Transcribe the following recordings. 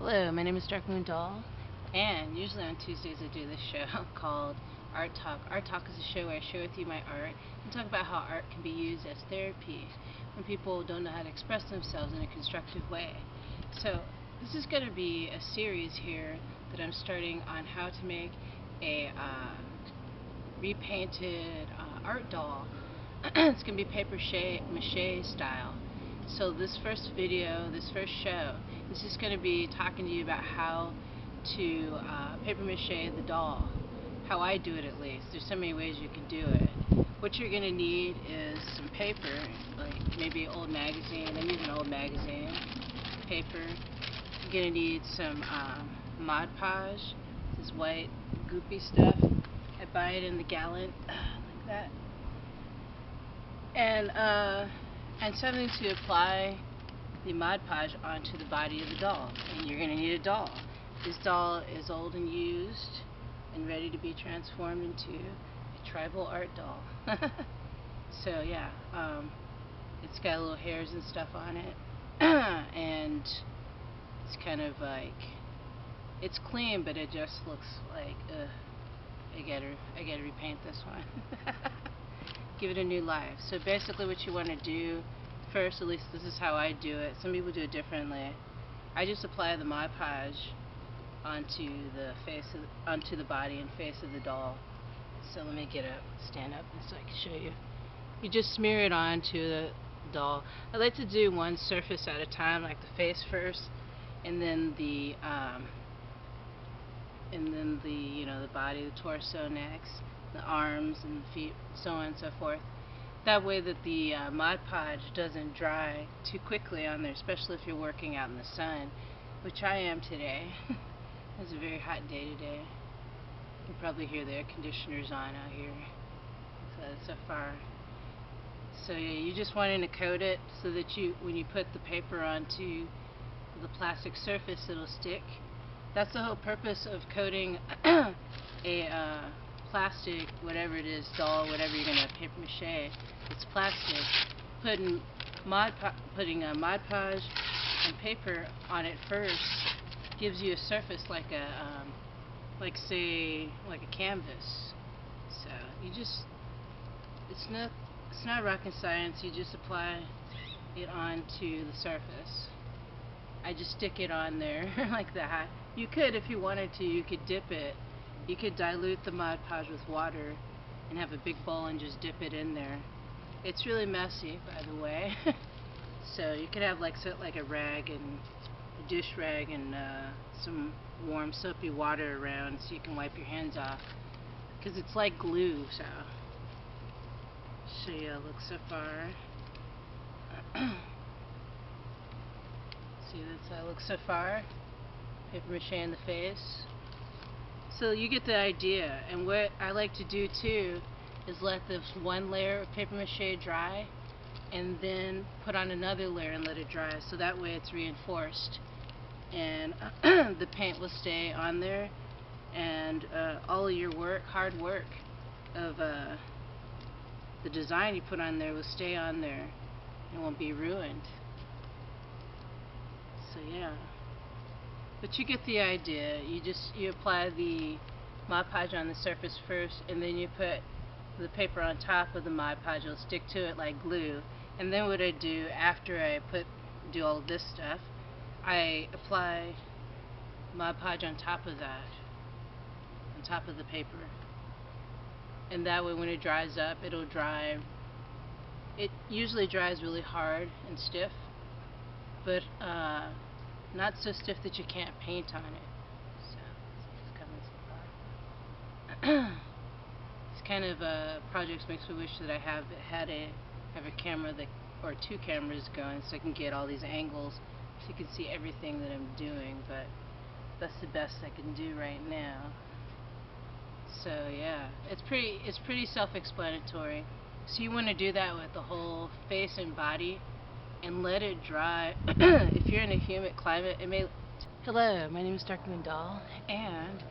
Hello, my name is Darkmoon Doll, and usually on Tuesdays I do this show called Art Talk. Art Talk is a show where I share with you my art and talk about how art can be used as therapy when people don't know how to express themselves in a constructive way. So this is going to be a series here that I'm starting on how to make a repainted art doll. It's going to be paper mache style. So this first video, this first show, is just going to be talking to you about how to paper mache the doll. How I do it, at least. There's so many ways you can do it. What you're going to need is some paper, like maybe an old magazine. I'm using an old magazine. Paper. You're going to need some Mod Podge, this white goopy stuff. I buy it in the gallon, like that. And something to apply the Mod Podge onto the body of the doll. And you're going to need a doll. This doll is old and used and ready to be transformed into a tribal art doll. So yeah, it's got little hairs and stuff on it. And it's kind of like, it's clean, but it just looks like, I gotta repaint this one. Give it a new life. So basically what you want to do first, at least this is how I do it. Some people do it differently. I just apply the Mod Podge onto the body and face of the doll. So let me stand up so I can show you. You just smear it onto the doll. I like to do one surface at a time, like the face first, and then the the body, the torso next, the arms and the feet, so on and so forth. That way that the Mod Podge doesn't dry too quickly on there, especially if you're working out in the sun, which I am today. It's a very hot day today. You can probably hear the air conditioners on out here. So far. So yeah, you just want to coat it so that when you put the paper onto the plastic surface, it'll stick. That's the whole purpose of coating a plastic, whatever it is, doll, whatever you're going to paper mache. It's plastic. Putting Mod Podge and paper on it first gives you a surface like a canvas. So it's not rocket science. You just apply it onto the surface. I just stick it on there like that. You could, if you wanted to, you could dip it. You could dilute the Mod Podge with water and have a big bowl and just dip it in there. It's really messy, by the way. So you could have like a rag and a dish rag and some warm soapy water around so you can wipe your hands off, because it's like glue. So show you how it looks so far. See, that's how it looks so far. Paper mache in the face. So you get the idea. And what I like to do too is let this one layer of paper mache dry and then put on another layer and let it dry, so that way it's reinforced and the paint will stay on there, and all of your hard work of the design you put on there will stay on there and won't be ruined. So yeah, but you get the idea. You apply the Mod Podge on the surface first, and then you put the paper on top of the Mod Podge. It'll stick to it like glue. And then what I do after I do all of this stuff, I apply Mod Podge on top of that, on top of the paper. And that way when it dries up, it'll dry. It usually dries really hard and stiff, but not so stiff that you can't paint on it. So it's coming so far. It's kind of projects makes me wish that I have a camera or two cameras going, so I can get all these angles so you can see everything that I'm doing, but that's the best I can do right now. So yeah, it's pretty self-explanatory. So you want to do that with the whole face and body and let it dry. If you're in a humid climate, it may... Hello, my name is Darkmoon Doll, and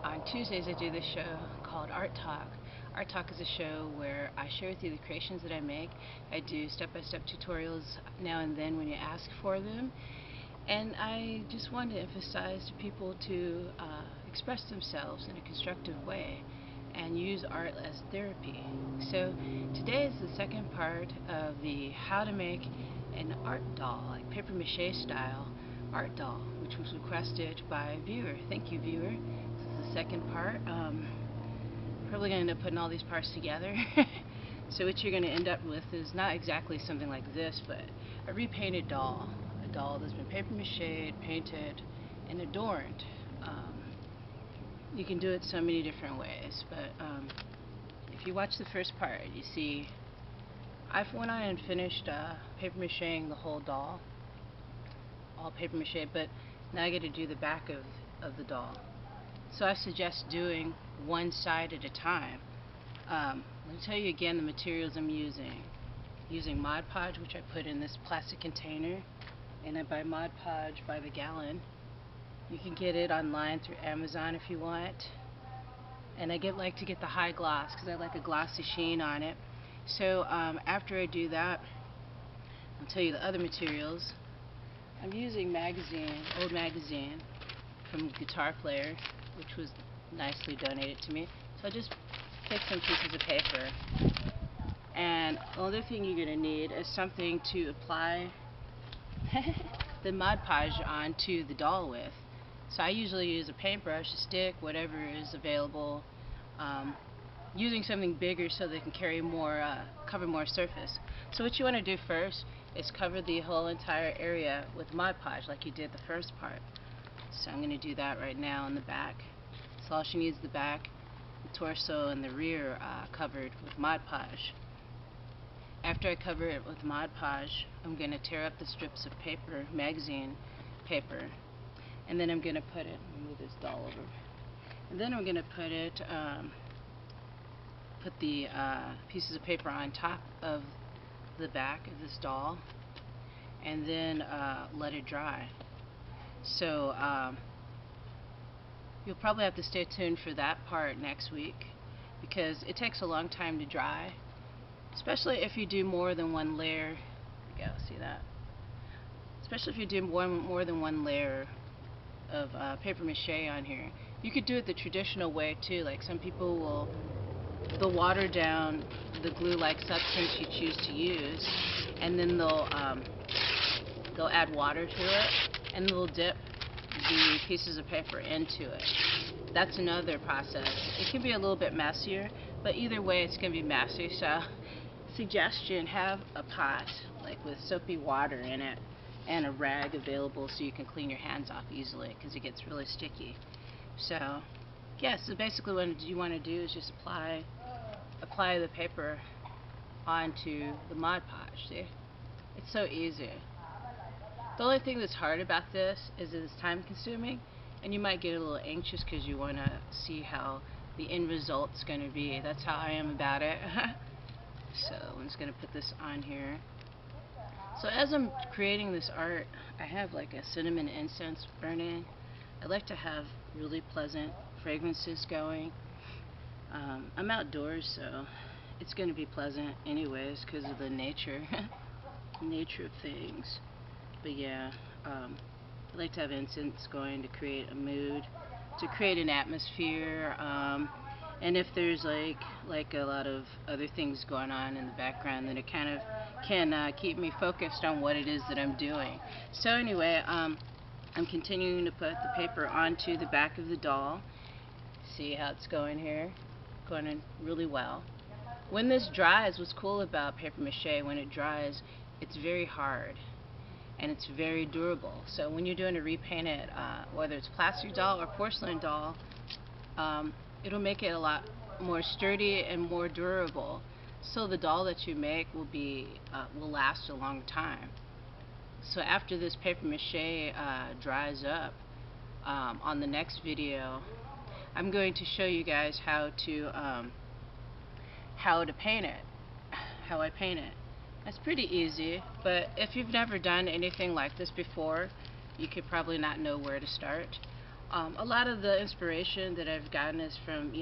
on Tuesdays I do this show called Art Talk. Art Talk is a show where I share with you the creations that I make. I do step-by-step tutorials now and then when you ask for them. And I just want to emphasize to people to express themselves in a constructive way and use art as therapy. So today is the second part of the how to make an art doll, like paper mache style art doll, which was requested by a viewer. Thank you, viewer. This is the second part. Probably going to end up putting all these parts together. So what you're going to end up with is not exactly something like this, but a repainted doll. A doll that's been paper mache, painted, and adorned. You can do it so many different ways, but if you watch the first part, you see I went on and finished paper macheing the whole doll, all paper mache, but now I get to do the back of the doll. So I suggest doing one side at a time. Let me tell you again the materials I'm using. Using Mod Podge, which I put in this plastic container, and I buy Mod Podge by the gallon. You can get it online through Amazon if you want. And I like to get the high gloss because I like a glossy sheen on it. So after I do that, I'll tell you the other materials. I'm using old magazine from Guitar Player, which was nicely donated to me. So I just picked some pieces of paper. And the other thing you're going to need is something to apply the Mod Podge onto the doll with. So I usually use a paintbrush, a stick, whatever is available, using something bigger so they can carry more, cover more surface. So what you want to do first is cover the whole entire area with Mod Podge like you did the first part. So I'm going to do that right now in the back. So all she needs is the back, the torso, and the rear covered with Mod Podge. After I cover it with Mod Podge, I'm going to tear up the strips of paper, magazine paper, and then I'm going to put it, let me move this doll over, and then I'm going to put it, put the pieces of paper on top of the back of this doll, and then let it dry. So you'll probably have to stay tuned for that part next week because it takes a long time to dry, especially if you do more than one layer. There you go, see that? Especially if you do more than one layer of paper mache on here. You could do it the traditional way too, like some people they'll water down the glue-like substance you choose to use, and then they'll add water to it, and they'll dip the pieces of paper into it. That's another process. It can be a little bit messier, but either way it's going to be messy. So suggestion, have a pot like with soapy water in it and a rag available so you can clean your hands off easily because it gets really sticky. So yeah, so basically what you want to do is just apply the paper onto the Mod Podge. See? It's so easy. The only thing that's hard about this is it's time consuming, and you might get a little anxious because you want to see how the end result's going to be. That's how I am about it. So I'm just going to put this on here. So as I'm creating this art, I have like a cinnamon incense burning. I like to have really pleasant fragrances going. I'm outdoors, so it's going to be pleasant anyways because of the nature of things. But yeah, I like to have incense going to create a mood, to create an atmosphere, and if there's like a lot of other things going on in the background, then it kind of can keep me focused on what it is that I'm doing. So anyway, I'm continuing to put the paper onto the back of the doll. See how it's going here? Going in really well. When this dries, what's cool about paper mache, when it dries, it's very hard and it's very durable. So when you're doing a repainted, whether it's plastic doll or porcelain doll, it'll make it a lot more sturdy and more durable. So the doll that you make will last a long time. So after this paper mache dries up, on the next video, I'm going to show you guys how to paint it, how I paint it. It's pretty easy, but if you've never done anything like this before, you could probably not know where to start. A lot of the inspiration that I've gotten is from,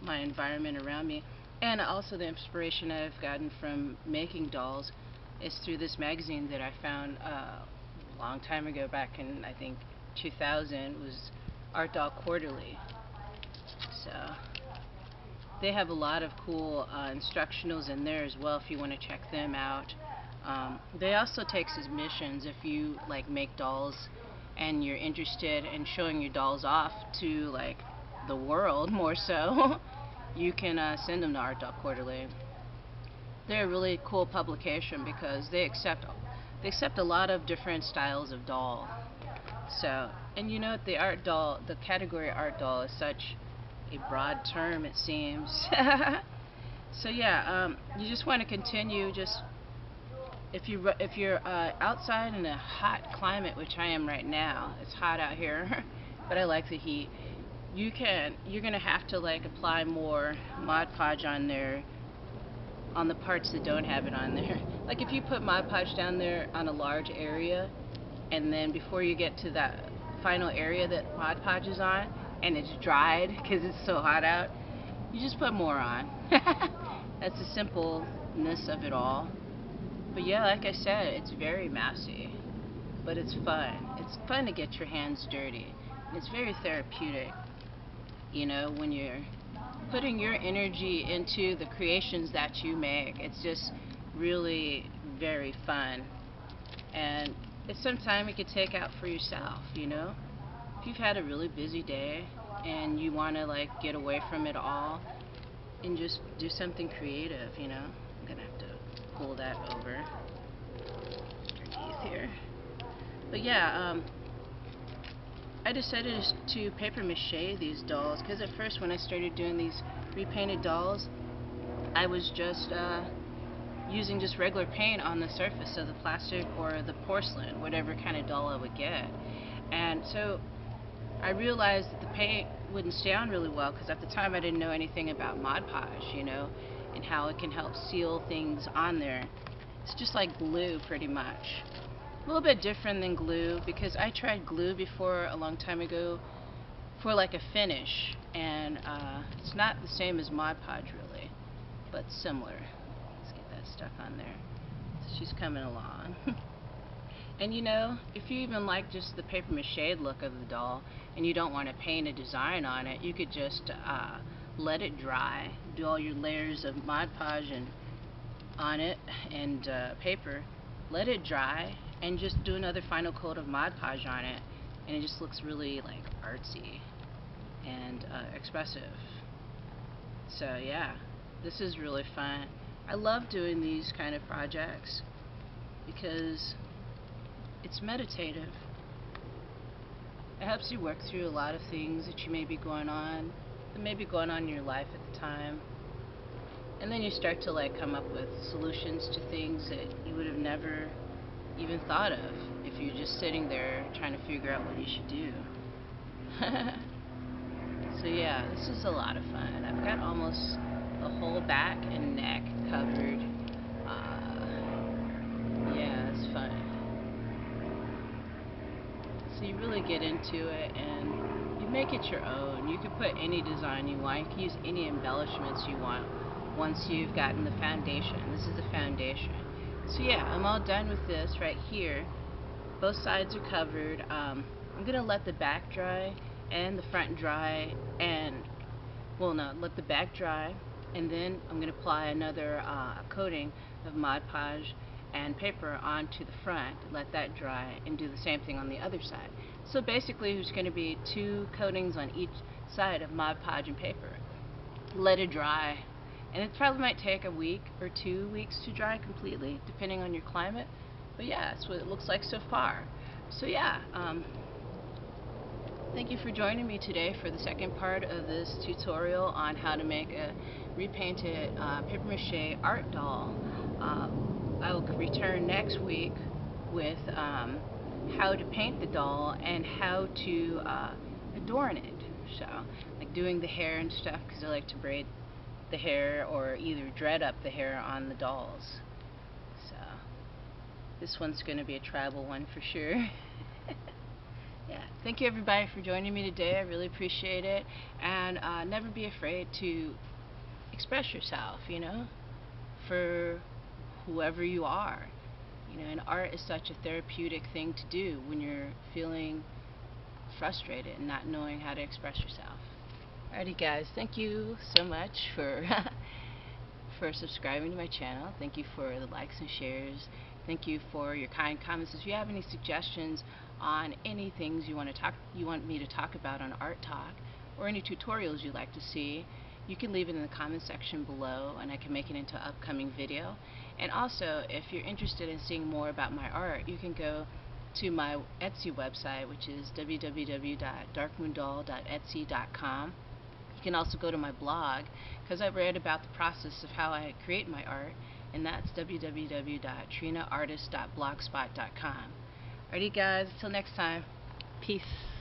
my environment around me, and also the inspiration I've gotten from making dolls is through this magazine that I found a long time ago, back in I think 2000, was Art Doll Quarterly. So they have a lot of cool instructionals in there as well if you want to check them out. They also take submissions if you like make dolls and you're interested in showing your dolls off to like the world more so. You can send them to Art Doll Quarterly. They're a really cool publication because they accept a lot of different styles of doll. So, and you know, the category art doll is such a broad term, it seems. So yeah, you just want to continue. Just if you're outside in a hot climate, which I am right now, it's hot out here, but I like the heat. You're gonna have to like apply more Mod Podge on there, on the parts that don't have it on there. Like if you put Mod Podge down there on a large area, and then before you get to that final area that Mod Podge is on, and it's dried because it's so hot out, you just put more on. That's the simpleness of it all. But yeah, like I said, it's very messy, but it's fun. It's fun to get your hands dirty. It's very therapeutic, you know, when you're putting your energy into the creations that you make. It's just really very fun, and it's some time you could take out for yourself, you know. If you've had a really busy day and you want to like get away from it all and just do something creative, you know. I'm gonna have to pull that over underneath here. But yeah, I decided to paper mache these dolls because at first when I started doing these repainted dolls, I was just using just regular paint on the surface of the plastic or the porcelain, whatever kind of doll I would get. And so I realized that the paint wouldn't stay on really well because at the time I didn't know anything about Mod Podge, you know, and how it can help seal things on there. It's just like glue pretty much. A little bit different than glue because I tried glue before a long time ago for like a finish, and it's not the same as Mod Podge really, but similar. Let's get that stuck on there. So she's coming along. And you know, if you even like just the paper mache look of the doll and you don't want to paint a design on it, you could just let it dry, do all your layers of Mod Podge and on it and paper, let it dry, and just do another final coat of Mod Podge on it, and it just looks really like artsy and expressive. So yeah, this is really fun. I love doing these kind of projects because it's meditative. It helps you work through a lot of things that may be going on in your life at the time. And then you start to like come up with solutions to things that you would have never even thought of if you're just sitting there trying to figure out what you should do. So yeah, this is a lot of fun. I've got almost the whole back and neck covered. Yeah, it's fun. So you really get into it and you make it your own. You can put any design you want. You can use any embellishments you want once you've gotten the foundation. This is the foundation. So yeah, I'm all done with this right here. Both sides are covered. I'm going to let the back dry and the front dry, and well, no, let the back dry, and then I'm going to apply another coating of Mod Podge and paper onto the front, let that dry, and do the same thing on the other side. So basically there's going to be 2 coatings on each side of Mod Podge and paper. Let it dry, and it probably might take a week or 2 weeks to dry completely, depending on your climate. But yeah, that's what it looks like so far. So yeah, thank you for joining me today for the second part of this tutorial on how to make a repainted paper mache art doll. I will return next week with how to paint the doll and how to adorn it. So, like doing the hair and stuff, because I like to braid the hair or either dread up the hair on the dolls. So, this one's going to be a tribal one for sure. Yeah, thank you everybody for joining me today. I really appreciate it. And never be afraid to express yourself, you know, for whoever you are. You know, and art is such a therapeutic thing to do when you're feeling frustrated and not knowing how to express yourself. Alrighty guys, thank you so much for for subscribing to my channel. Thank you for the likes and shares. Thank you for your kind comments. If you have any suggestions on any things you want me to talk about on Art Talk, or any tutorials you'd like to see, you can leave it in the comment section below and I can make it into an upcoming video. And also, if you're interested in seeing more about my art, you can go to my Etsy website, which is www.darkmoondoll.etsy.com. You can also go to my blog, because I've read about the process of how I create my art, and that's www.trinaartist.blogspot.com. Alrighty guys, until next time, peace.